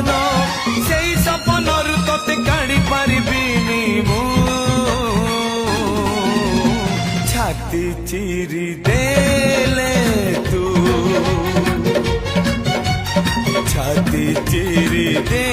সপন সেই সপনর তোতে কাড়ি পারিবিনি মু ছাতি চিরি দেলে তু ছাতি চিরি দে